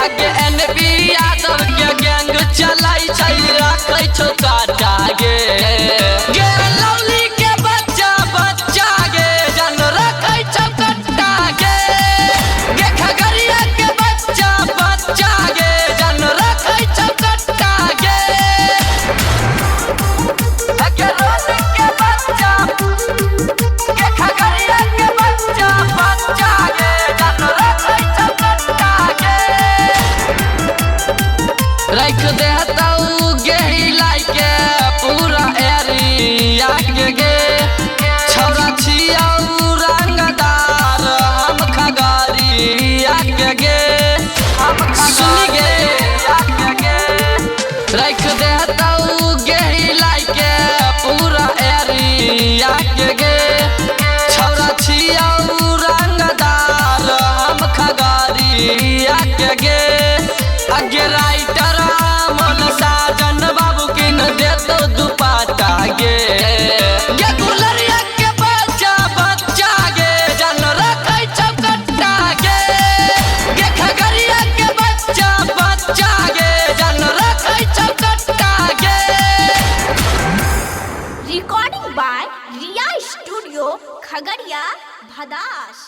आगे एनबी यादव के गैंग चलाई छै रखै छौ काटा गे गे लौली के बच्चा बच्चा गे जन रखै छौ कट्टा गे गे खगड़िया के बच्चा बच्चा गे जन रखै छौ कट्टा गे के रोली के बच्चा गे खगड़िया के बच्चा बच्चा गे जन रखै छौ कट्टा गे रख देतौ गे हिलाई के पूरा एरिया गे छौरा छियौ रंगदार हम खगड़िया गे सुनी गे रख देतौ गे हिलाई के पूरा एरिया गे छौरा छियौ रंगदार हम खगड़िया गे आगे राइटर मन साजन बाबू किन देतो दुपट्टा गे गे गुलरिया के बच्चा बच्चा गे जन रखै छौ कट्टा गे गे खगड़िया के बच्चा बच्चा गे जन रखै छौ कट्टा गे। Recording by Riya Studio, Khagaria, Bhadash.